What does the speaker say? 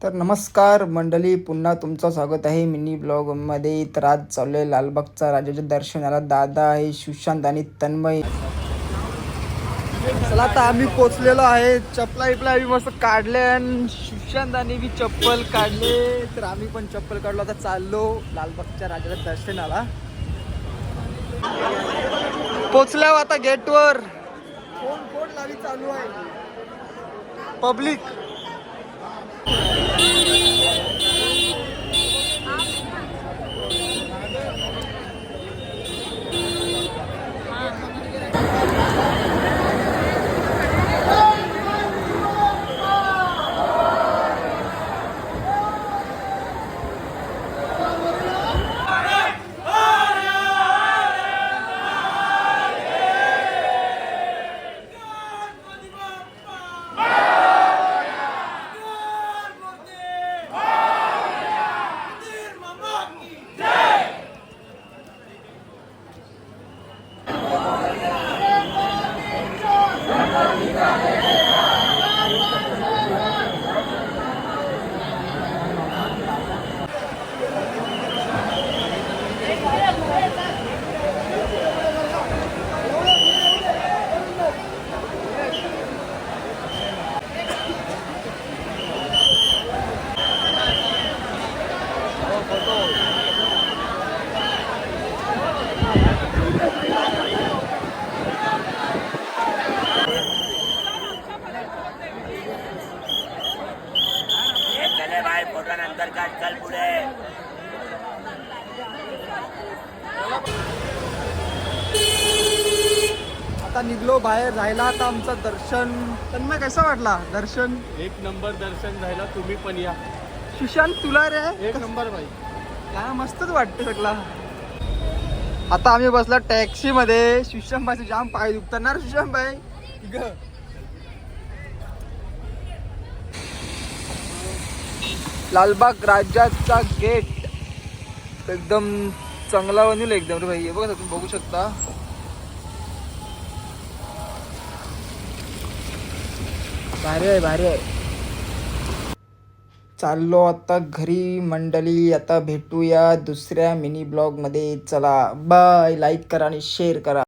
तर नमस्कार मंडळी, पुन्हा तुमचं स्वागत आहे मिनी ब्लॉगमध्ये. तर आज चालू आहे लालबागचा राजाच्या दर्शनाला. दादा आहे, सुशांत आणि तन्मय. चला आता आम्ही पोचलेलो आहे. चपला आम्ही मस्त काढले आणि सुशांताने बी चप्पल काढले. तर आम्ही पण चप्पल काढलो. आता चाललो लालबागच्या राजाच्या दर्शनाला. पोचल्यावर आता गेटवर फोन लावी चालू आहे पब्लिक. नंतर काय चल पुढे. आता निघलो बाहेर राहिला. आता आमचं दर्शन. तन्मय कसा वाटला दर्शन? एक नंबर दर्शन झालं. तुम्ही पण या. सुशांत तुला रे? एक नंबर भाई. काय मस्तच वाटतं सगळा. आता आम्ही बसला टॅक्सी मध्ये. सुशांत भाई जाम पाय दुखतात ना सुशांत भाई. लालबाग राजाचा गेट एकदम चांगला बनवला एकदम रे भाई. बघा तुम्ही बघू शकता. भारी आहे, भारी आहे. चाललो आता घरी मंडळी. आता भेटूया दुसऱ्या मिनी ब्लॉग मध्ये. चला बाय. लाईक करा आणि शेअर करा.